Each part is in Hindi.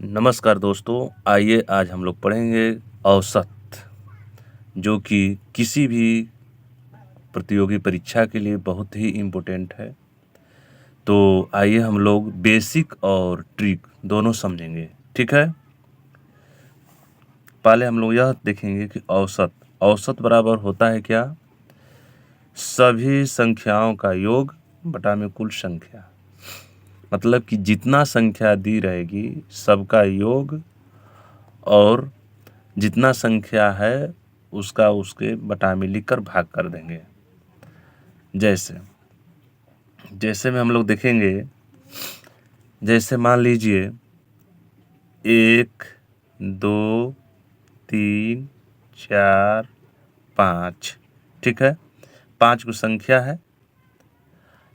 नमस्कार दोस्तों, आइए आज हम लोग पढ़ेंगे औसत, जो कि किसी भी प्रतियोगी परीक्षा के लिए बहुत ही इम्पोर्टेंट है। तो आइए हम लोग बेसिक और ट्रिक दोनों समझेंगे, ठीक है। पहले हम लोग यह देखेंगे कि औसत बराबर होता है क्या? सभी संख्याओं का योग बटा में कुल संख्या। मतलब कि जितना संख्या दी रहेगी सबका योग, और जितना संख्या है उसका उसके बटा में लिखकर भाग कर देंगे। जैसे जैसे में हम लोग देखेंगे, जैसे मान लीजिए 1, 2, 3, 4, 5, ठीक है। 5 को संख्या है,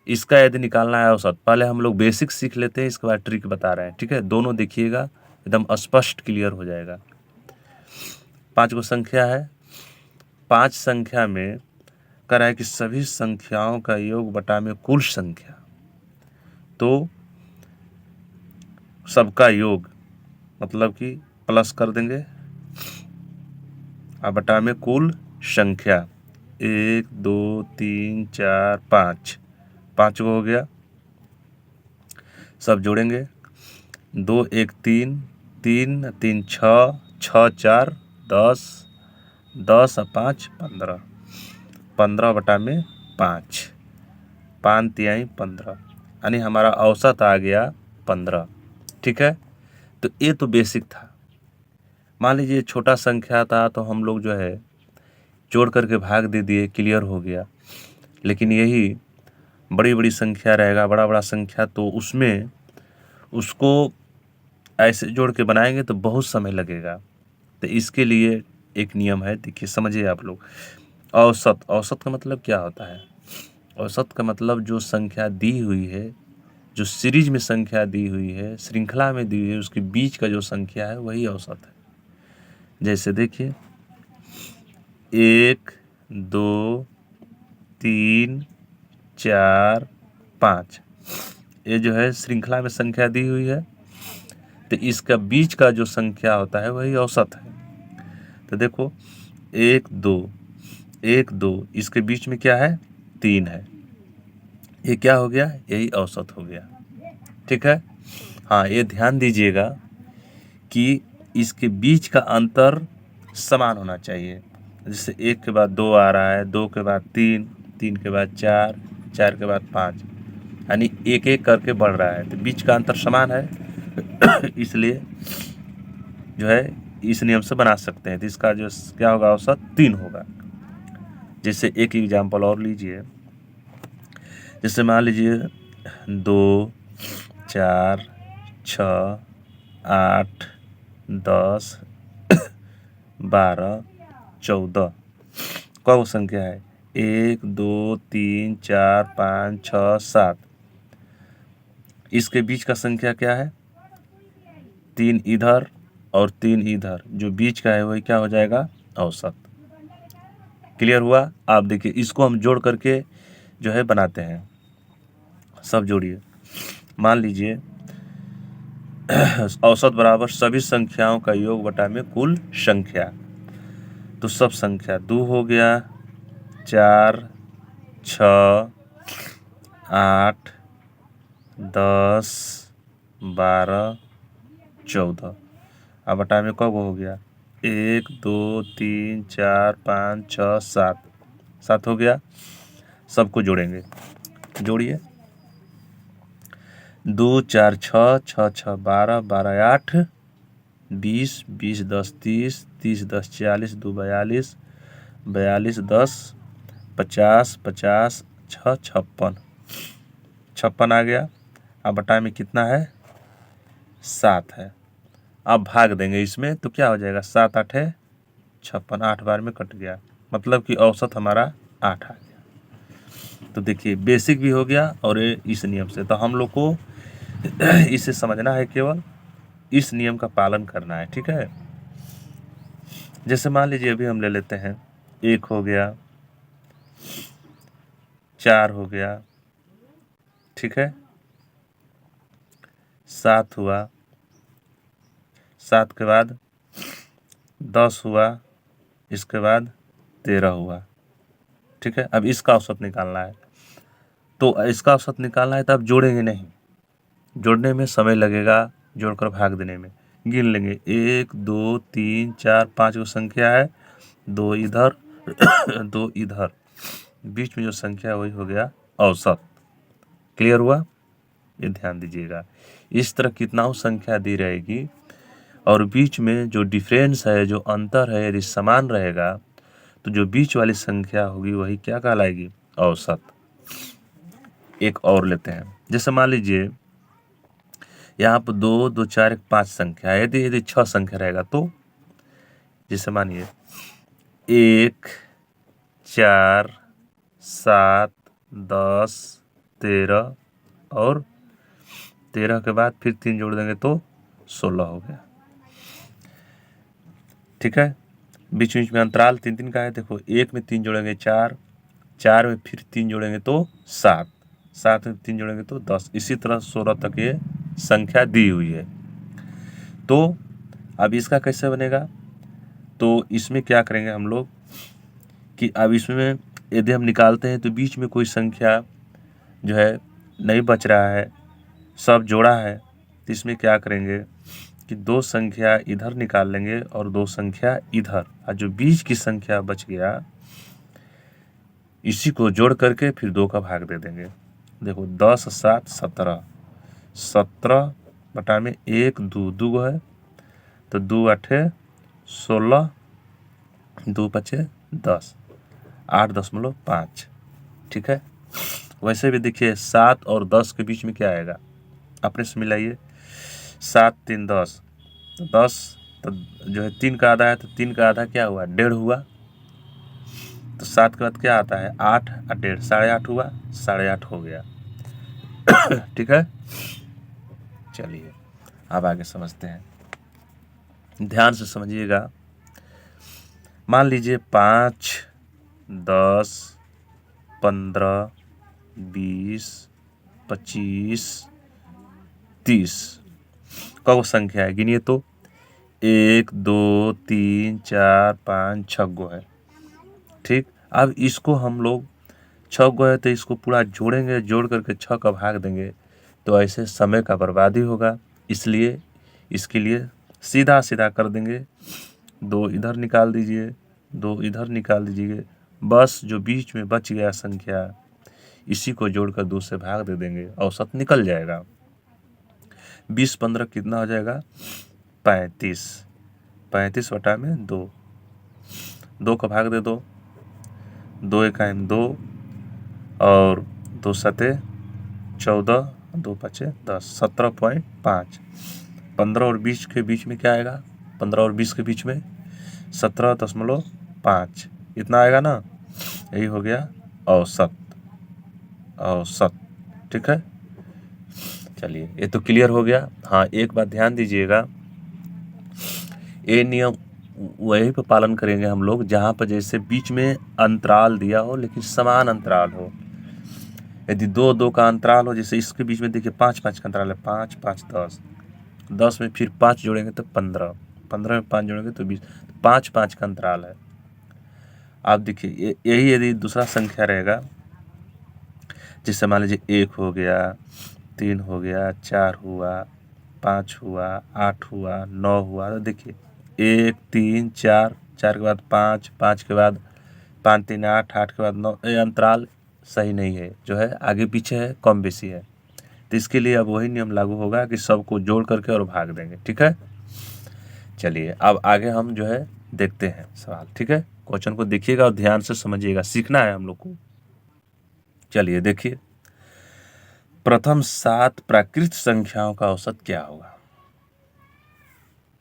इसका यदि निकालना है औसत, पहले हम लोग बेसिक सीख लेते हैं, इसके बाद ट्रिक बता रहे हैं, ठीक है। दोनों देखिएगा, एकदम स्पष्ट क्लियर हो जाएगा। 5 को संख्या है, 5 संख्या में कह रहा है कि सभी संख्याओं का योग बटा में कुल संख्या। तो सबका योग मतलब कि प्लस कर देंगे और बटा में कुल संख्या 1, 2, 3, 4, 5, 5 को हो गया। सब जोड़ेंगे, 2, 1, 3, 3, 3, 6, 6, 4, 10, 10 और 5, 15, 15 बटा में 5, 5 तिहाई 15, यानी हमारा औसत आ गया 15, ठीक है। तो ये तो बेसिक था। मान लीजिए छोटा संख्या था तो हम लोग जो है जोड़ करके भाग दे दिए, क्लियर हो गया। लेकिन यही बड़ी बड़ी संख्या रहेगा, बड़ा बड़ा संख्या, तो उसमें उसको ऐसे जोड़ के बनाएंगे तो बहुत समय लगेगा। तो इसके लिए एक नियम है, देखिए समझिए आप लोग। औसत का मतलब क्या होता है? औसत का मतलब जो संख्या दी हुई है, जो सीरीज में संख्या दी हुई है, श्रृंखला में दी हुई है, उसके बीच का जो संख्या है वही औसत है। जैसे देखिए 1, 2, 3, 4, 5, ये जो है श्रृंखला में संख्या दी हुई है, तो इसका बीच का जो संख्या होता है वही औसत है। तो देखो 1, 2, 1, 2, इसके बीच में क्या है? 3 है। ये क्या हो गया? यही औसत हो गया, ठीक है। हाँ, ये ध्यान दीजिएगा कि इसके बीच का अंतर समान होना चाहिए। जैसे 1 के बाद 2 आ रहा है, 2 के बाद 3, 3 के बाद 4, 4 के बाद 5, यानी एक एक करके बढ़ रहा है, तो बीच का अंतर समान है। इसलिए जो है इस नियम से बना सकते हैं। तो इसका जो क्या होगा? औसत 3 होगा। जैसे एक एग्जाम्पल और लीजिए, जैसे मान लीजिए 2, 4, 6, 8, 10, 12, 14 कौ संख्या है? 1, 2, 3, 4, 5, 6, 7। इसके बीच का संख्या क्या है? 3 इधर और 3 इधर, जो बीच का है वही क्या हो जाएगा? औसत। क्लियर हुआ? आप देखिए, इसको हम जोड़ करके जो है बनाते हैं। सब जोड़िए, मान लीजिए औसत बराबर सभी संख्याओं का योग बटा में कुल संख्या। तो सब संख्या 2 हो गया, 4, 6, 8, 10, 12, 14, अब बटा में कब हो गया? 1, 2, 3, 4, 5, 6, 7, 7 हो गया। सबको जोड़ेंगे, जोड़िए, 2, 4, 6, 6, 6, 12, 12, 8, 20, 20, 10, 30, 30, 10, 40, 2, 42, 42, 10, 50, 50, 6, 56, 56 आ गया। अब बटा में कितना है? 7 है। अब भाग देंगे इसमें तो क्या हो जाएगा? 7 8 है 56, 8 बार में कट गया, मतलब कि औसत हमारा 8 आ गया। तो देखिए बेसिक भी हो गया, और इस नियम से तो हम लोग को इसे समझना है, केवल इस नियम का पालन करना है, ठीक है। जैसे मान लीजिए अभी हम ले लेते हैं, 1 हो गया, 4 हो गया, ठीक है, 7 हुआ, 7 के बाद 10 हुआ, इसके बाद 13 हुआ। ठीक है, अब इसका औसत निकालना है। तो इसका औसत निकालना है तो आप जोड़ेंगे नहीं, जोड़ने में समय लगेगा, जोड़कर भाग देने में। गिन लेंगे 1 2 3 4 5 जो संख्या है, 2 इधर 2 इधर, बीच में जो संख्या है वही हो गया औसत। क्लियर हुआ? ये ध्यान दीजिएगा। इस तरह कितना संख्या दी रहेगी और बीच में जो डिफरेंस है, जो अंतर है, यदि समान रहेगा तो जो बीच वाली संख्या होगी वही क्या कहलाएगी? औसत। एक और लेते हैं, जैसे मान लीजिए यहाँ पर 2 2 4 1 5 संख्या है। यदि 6 संख्या रहेगा तो जैसे मानिए 1 4 7 10 13 और 13 के बाद फिर 3 जोड़ देंगे तो 16 हो गया। ठीक है, बीच बीच में अंतराल 3 3 का है। देखो 1 में 3 जोड़ेंगे 4, 4 में फिर 3 जोड़ेंगे तो 7, 7 में 3 जोड़ेंगे तो 10, इसी तरह 16 तक ये संख्या दी हुई है। तो अब इसका कैसे बनेगा? तो इसमें क्या करेंगे हम लोग कि अब इसमें यदि हम निकालते हैं तो बीच में कोई संख्या जो है नहीं बच रहा है, सब जोड़ा है। तो इसमें क्या करेंगे कि 2 संख्या इधर निकाल लेंगे और 2 संख्या इधर, और जो बीच की संख्या बच गया इसी को जोड़ करके फिर 2 का भाग दे देंगे। देखो 10 7 17, 17 बटा में 1 2 2 है तो 2 8 16, 2 5 10, 8.5। ठीक है, वैसे भी देखिए 7 और 10 के बीच में क्या आएगा, अपने से मिलाइए। 7 3 10, तो 10 तो जो है 3 का आधा है, तो 3 का आधा क्या हुआ? 1.5 हुआ। तो 7 के बाद क्या आता है? 8 और 1.5, 8.5 हुआ, 8.5 हो गया। ठीक है, चलिए अब आगे समझते हैं, ध्यान से समझिएगा। मान लीजिए 5 10 15 20 25 30 कब संख्या है? गिनिए तो 1 2 3 4 5 6 गो है। ठीक, अब इसको हम लोग 6 गो है तो इसको पूरा जोड़ेंगे, जोड़ करके 6 का भाग देंगे तो ऐसे समय का बर्बादी होगा। इसलिए इसके लिए सीधा सीधा कर देंगे, 2 इधर निकाल दीजिए, 2 इधर निकाल दीजिए, बस जो बीच में बच गया संख्या इसी को जोड़कर 2 से भाग दे देंगे, औसत निकल जाएगा। 20 15 कितना हो जाएगा? 35, 35 बटा में 2, 2 का भाग दे दो, 2 1 2 और 2 7 14, 2 5 10, 17.5। 15 और 20 के बीच में क्या आएगा? 15 और 20 के बीच में 17.5 इतना आएगा ना, यही हो गया औसत। औसत, ठीक है, चलिए ये तो क्लियर हो गया। हाँ, एक बात ध्यान दीजिएगा, ये नियम वही पे पालन करेंगे हम लोग जहाँ पर जैसे बीच में अंतराल दिया हो लेकिन समान अंतराल हो। यदि 2 2 का अंतराल हो, जैसे इसके बीच में देखिए 5 5 का अंतराल है, 5 5 10, 10 में फिर 5 जोड़ेंगे तो 15, 15 में 5 जोड़ेंगे तो 20, 5 5 का अंतराल है। आप देखिए यही यदि दूसरा संख्या रहेगा, जैसे मान लीजिए 1 हो गया, 3 हो गया, 4 हुआ, 5 हुआ, 8 हुआ, 9 हुआ, तो देखिए 1 3 4, 4 के बाद 5, 5 के बाद 5 3 8, 8 के बाद 9, ये अंतराल सही नहीं है, जो है आगे पीछे है, कम बेसी है। तो इसके लिए अब वही नियम लागू होगा कि सबको जोड़ करके और भाग देंगे। ठीक है, चलिए अब आगे हम जो है देखते हैं सवाल। ठीक है, क्वेश्चन को देखिएगा और ध्यान से समझिएगा, सीखना है हम लोग को। चलिए देखिए, प्रथम 7 प्राकृत संख्याओं का औसत क्या होगा?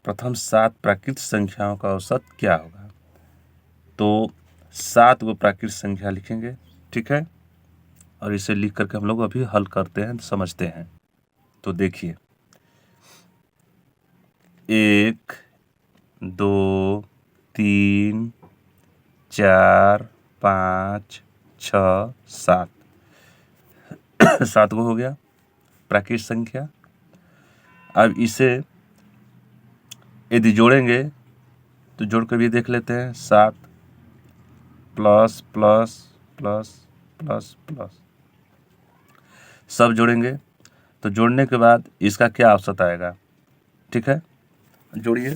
प्रथम 7 प्राकृत संख्याओं का औसत क्या होगा? तो 7 गो प्राकृत संख्या लिखेंगे। ठीक है, और इसे लिख करके हम लोग अभी हल करते हैं, समझते हैं। तो देखिए 1 2 3 4 5 6 7, 7 गो हो गया प्राकृत संख्या। अब इसे यदि जोड़ेंगे तो जोड़ कर भी देख लेते हैं। 7 plus plus plus plus plus, सब जोड़ेंगे तो जोड़ने के बाद इसका क्या औसत आएगा। ठीक है, जोड़िए।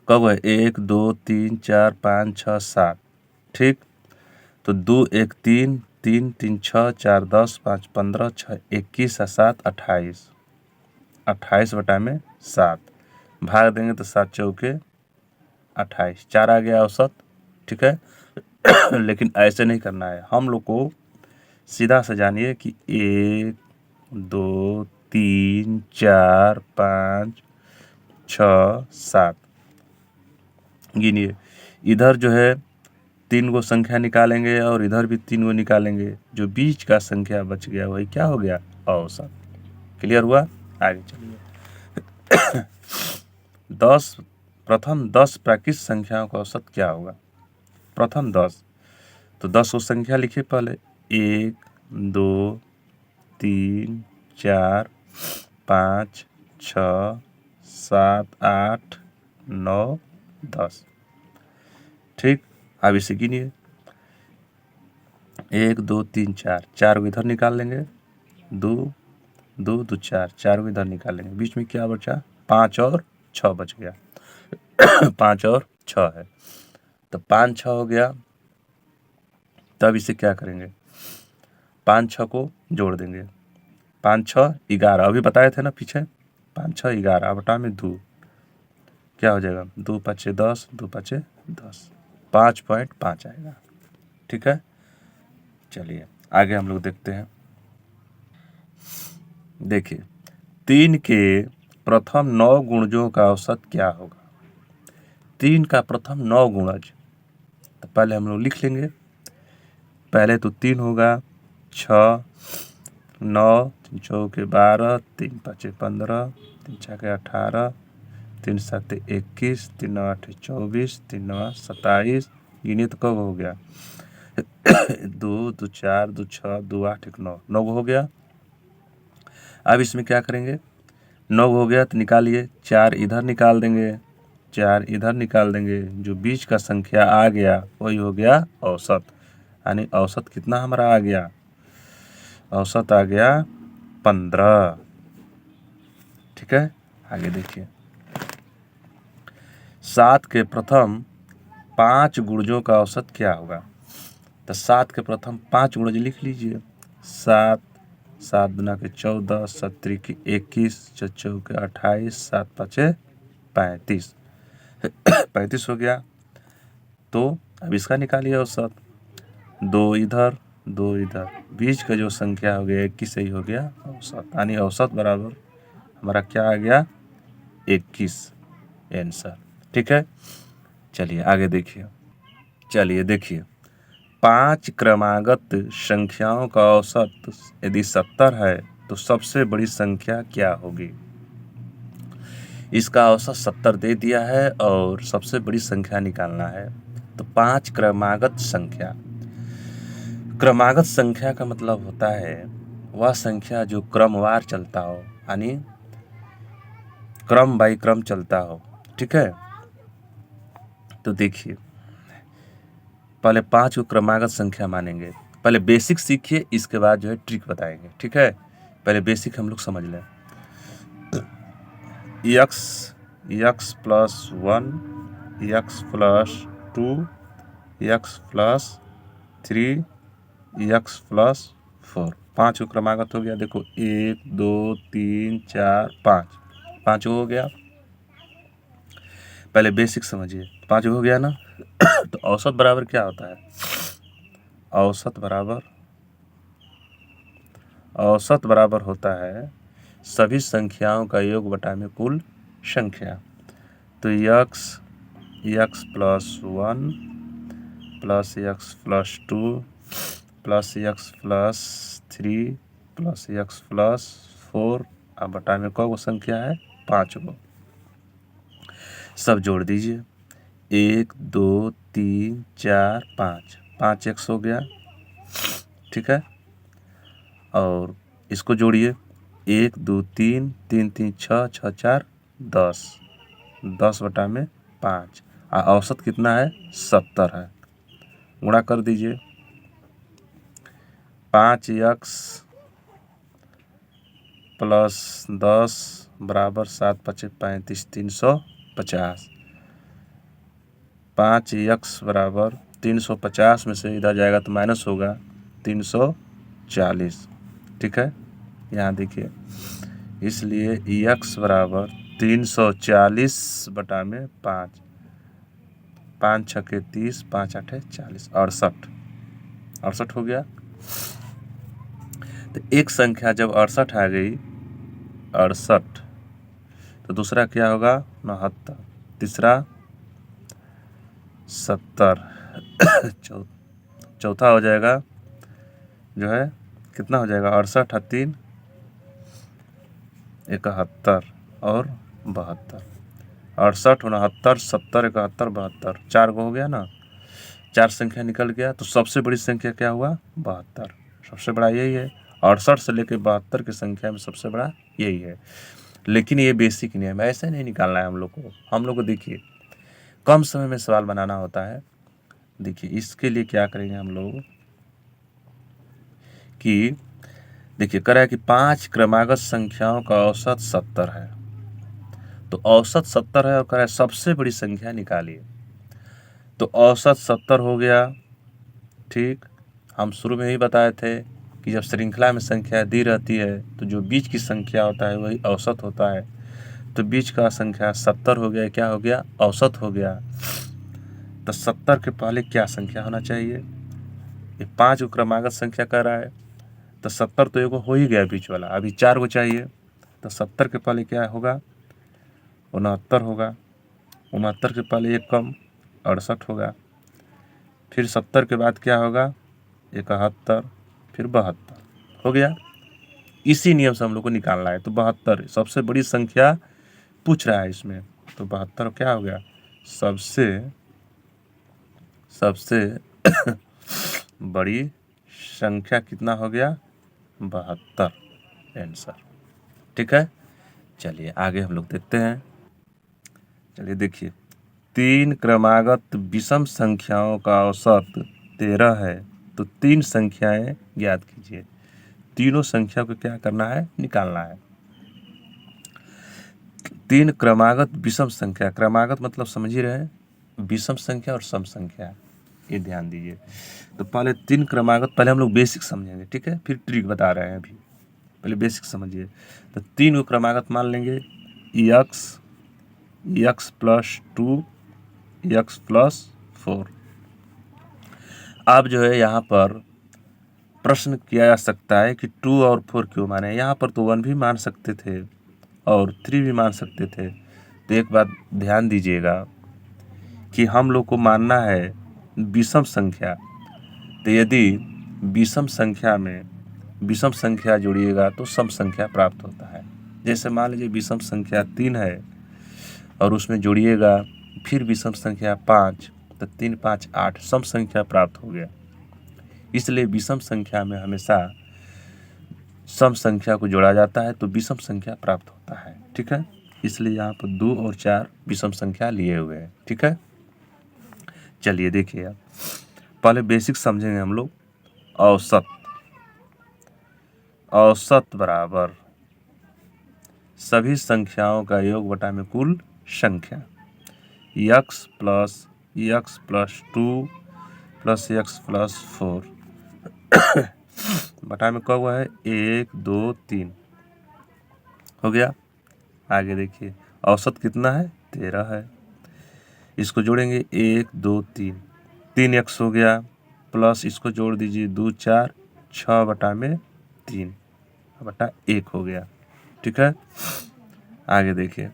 कब है? 1 2 3 4 5 6 7। ठीक, तो 2 1 3 3 3 6 4 10 5 15 6 21 और 7 28। 28 बटा में 7 भाग देंगे तो 7 चौके 28, 4 आ गया औसत। ठीक है लेकिन ऐसे नहीं करना है हम लोग को, सीधा से जानिए कि 1 2 3 4 5 6 7 गिनिए। इधर जो है 3 गो संख्या निकालेंगे और इधर भी 3 गो निकालेंगे, जो बीच का संख्या बच गया वही क्या हो गया? औसत। क्लियर हुआ? आगे चलिए। 10 प्रथम 10 प्राकृत संख्याओं का औसत क्या होगा? प्रथम 10, तो 10 को संख्या लिखिए पहले। 1 2 3 4 5 6 7 8 9 10। ठीक, अब इसे गिनिए। 1 2 3 4, 4 को इधर निकाल लेंगे। 2 2 2 4, 4 को इधर निकाल लेंगे। बीच में क्या बचा? 5 और 6 बच गया। 5 और 6 है, तो 5 6 हो गया। तब इसे क्या करेंगे? 5 6 को जोड़ देंगे। 5 6 11, अभी बताए थे ना पीछे। 5 6 11 बटा में 2, क्या हो जाएगा? 2 5 10, 2 5 10, 5.5 आएगा। ठीक है, चलिए आगे हम लोग देखते हैं। देखिए, 3 के प्रथम 9 गुणजों का औसत क्या होगा? 3 का प्रथम 9 गुणज, तो पहले हम लोग लिख लेंगे। पहले तो 3 होगा, 6 9 3 चौके 12 3 5 15 3 छके 18 3 7 21 3 9 8 24 3 9 27। गिनिए तो कब हो गया? 2 2 4 2 6 2 8 1 9, 9 हो गया। अब इसमें क्या करेंगे? 9 हो गया तो निकालिए। 4 इधर निकाल देंगे, 4 इधर निकाल देंगे, जो बीच का संख्या आ गया वही हो गया औसत। यानी औसत कितना हमारा आ गया? औसत आ गया 15। ठीक है, आगे देखिए। 7 के प्रथम 5 गुणजों का औसत क्या होगा? तो 7 के प्रथम 5 गुणज लिख लीजिए। 7 7 दुना के 14, 7 त्रिक 21, 4 चौके 28, 7 पाँचे 35। 35 हो गया। तो अब इसका निकालिए औसत। 2 इधर 2 इधर, बीच का जो संख्या हो गया 21 सही हो गया औसत। यानी औसत बराबर हमारा क्या आ गया? 21 आंसर। ठीक है, चलिए आगे देखिए। चलिए देखिए, 5 क्रमागत संख्याओं का औसत यदि 70 है तो सबसे बड़ी संख्या क्या होगी? इसका औसत 70 दे दिया है और सबसे बड़ी संख्या निकालना है। तो 5 क्रमागत संख्या, क्रमागत संख्या का मतलब होता है वह संख्या जो क्रमवार चलता हो, यानी क्रम बाई क्रम चलता हो। ठीक है, तो देखिए पहले 5 को क्रमागत संख्या मानेंगे। पहले बेसिक सीखिए, इसके बाद जो है ट्रिक बताएंगे। ठीक है, पहले बेसिक हम लोग समझ लें। x x plus 1, x plus 2, x plus 3, x plus 4, 5 को क्रमागत हो गया। देखो 1 2 3 4 5, 5 हो गया। पहले बेसिक समझिए, 5 हो गया ना। तो औसत बराबर क्या होता है? औसत बराबर होता है सभी संख्याओं का योग बटा में कुल संख्या। तो x plus 1 plus x plus 2 plus x plus 3 plus x plus 4, अब बटा में कौन संख्या है? 5 गो। सब जोड़ दीजिए। 1 2 3 4 5, 5x हो गया। ठीक है, और इसको जोड़िए। 1 2 3 3 3 6 6 4 10, 10/5 और औसत कितना है 70 है। गुणा कर दीजिए 5x प्लस 10 बराबर 7 पचे 35 350। 5x बराबर 350 में से इधर जाएगा तो माइनस होगा 340। ठीक है, यहाँ देखिए, इसलिए x बराबर 340/5। 5 छके 30, 5 आठे 40, 68 हो गया। तो एक संख्या जब 68 आ गई, 68, तो दूसरा क्या होगा 69, तीसरा 70, चौथा हो जाएगा जो है कितना हो जाएगा 68 और 3 71 और 72। 68 69 70 71 72, 4 गो हो गया ना, 4 संख्या निकल गया। तो सबसे बड़ी संख्या क्या हुआ 72, सबसे बड़ा यही है। 68 से लेकर 72 की संख्या में सबसे बड़ा यही है। लेकिन ये बेसिक नियम है, ऐसे नहीं निकालना है हम लोग को। हम लोग को देखिए कम समय में सवाल बनाना होता है। देखिए इसके लिए क्या करेंगे हम लोग कि देखिए कह रहा है कि 5 क्रमागत संख्याओं का औसत 70 है। तो औसत 70 है और कह रहा है सबसे बड़ी संख्या निकालिए। तो औसत 70 हो गया। ठीक, हम शुरू में ही बताए थे कि जब श्रृंखला में संख्या दी रहती है तो जो बीच की संख्या होता है वही औसत होता है। तो बीच का संख्या 70 हो गया, क्या हो गया औसत हो गया। तो 70 के पहले क्या संख्या होना चाहिए, ये 5 को क्रमागत संख्या कह रहा है। तो 70 तो एगो हो ही गया बीच वाला, अभी 4 को चाहिए। तो 70 के पहले क्या होगा 69 होगा, 69 के पहले एक कम 68 होगा, फिर 70 के बाद क्या होगा 71, फिर 72 हो गया। इसी नियम से हम लोग को निकालना है। तो 72 सबसे बड़ी संख्या पूछ रहा है इसमें। तो 72 क्या हो गया सबसे बड़ी संख्या कितना हो गया 72 आंसर। ठीक है, चलिए आगे हम लोग देखते हैं। चलिए देखिए 3 क्रमागत विषम संख्याओं का औसत 13 है। तो 3 संख्याएं ज्ञात कीजिए। तीनों संख्या को क्या करना है निकालना है। 3 क्रमागत विषम संख्या, क्रमागत मतलब समझ ही रहे विषम संख्या और सम संख्या, ये ध्यान दीजिए। तो पहले 3 क्रमागत, पहले हम लोग बेसिक समझेंगे, ठीक है, फिर ट्रिक बता रहे हैं। अभी पहले बेसिक समझिए। तो 3 को क्रमागत मान लेंगे x प्लस 2 x प्लस 4। अब जो है यहाँ पर प्रश्न किया जा सकता है कि 2 और 4 क्यों माने। यहाँ पर तो 1 भी मान सकते थे और 3 भी मान सकते थे। तो एक बात ध्यान दीजिएगा कि हम लोग को मानना है विषम संख्या। तो यदि विषम संख्या में विषम संख्या जोड़िएगा तो सम संख्या प्राप्त होता है। जैसे मान लीजिए विषम संख्या 3 है और उसमें जोड़िएगा फिर विषम संख्या 5, तो 3 5 8 सम संख्या प्राप्त हो गया। इसलिए विषम संख्या में हमेशा सम संख्या को जोड़ा जाता है तो विषम संख्या प्राप्त होता है। ठीक है, इसलिए यहाँ पर 2 और 4 विषम संख्या लिए हुए हैं। ठीक है, चलिए देखिए आप पहले बेसिक समझेंगे हम लोग। औसत बराबर सभी संख्याओं का योग बटा में कुल संख्या। x plus 2 plus x plus 4 बटा में कब हुआ है 1 2 3 हो गया। आगे देखिए औसत कितना है 13 है। इसको जोड़ेंगे 1 2 3, 3x हो गया प्लस इसको जोड़ दीजिए 2 4 6 बटा में 3 बटा 1 हो गया। ठीक है, आगे देखिए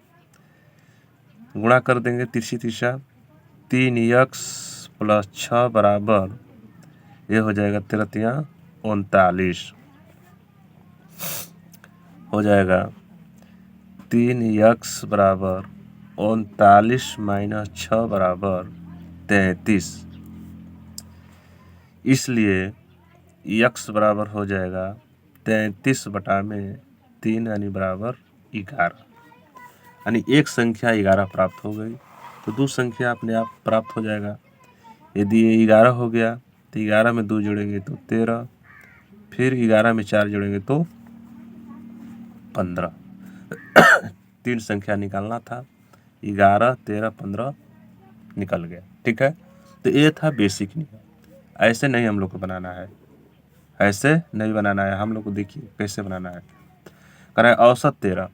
गुणा कर देंगे तिरछी तिरछा 3x प्लस 6 बराबर ये हो जाएगा 13 39 हो जाएगा। 3x बराबर 39 माइनस 6 बराबर 33। इसलिए x बराबर हो जाएगा 33 बटा में 3 यानी बराबर 11। यानी एक संख्या 11 प्राप्त हो गई, तो 2 संख्या अपने आप प्राप्त हो जाएगा। यदि ये 11 हो गया तो 11 में 2 जोड़ेंगे तो 13, फिर 11 में 4 जोड़ेंगे तो 15। 3 संख्या निकालना था, 11, 13, 15 निकल गया। ठीक है, तो ये था बेसिक नियम। ऐसे नहीं हम लोग को बनाना है, ऐसे नहीं बनाना है हम लोग को। देखिए कैसे बनाना है। कह रहा है औसत 13,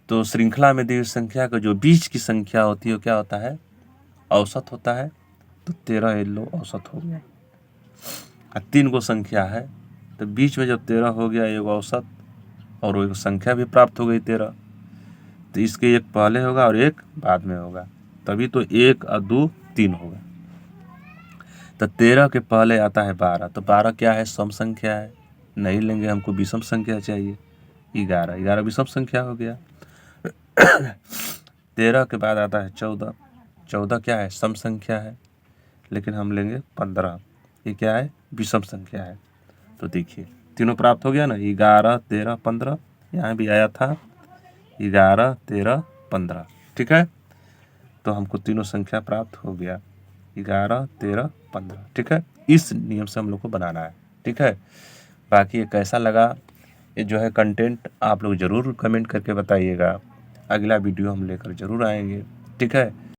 तो श्रृंखला में दी हुई संख्या का जो बीच की संख्या होती है वो क्या होता है, औसत होता है। तो 13 ये लो औसत हो गया। 3 गो संख्या है, तो बीच में जब 13 हो गया एक औसत और वो एक संख्या भी प्राप्त हो गई 13, तो इसके एक पहले होगा और एक बाद में होगा, तभी तो 1 और 2 3 होगा। तो 13 के पहले आता है 12, तो 12 क्या है, सम संख्या है, नहीं लेंगे, हमको विषम संख्या चाहिए। 11 विषम संख्या हो गया। 13 के बाद आता है 14, 14 क्या है, सम संख्या है, लेकिन हम लेंगे 15, ये क्या है, विषम संख्या है। तो देखिए तीनों प्राप्त हो गया ना, 11, 13, 15, यहाँ भी आया था 11, 13, 15। ठीक है, तो हमको तीनों संख्या प्राप्त हो गया, 11, 13, 15। ठीक है, इस नियम से हम लोग को बनाना है। ठीक है, बाकी ये कैसा लगा, ये जो है कंटेंट आप लोग ज़रूर कमेंट करके बताइएगा। अगला वीडियो हम लेकर ज़रूर आएंगे। ठीक है।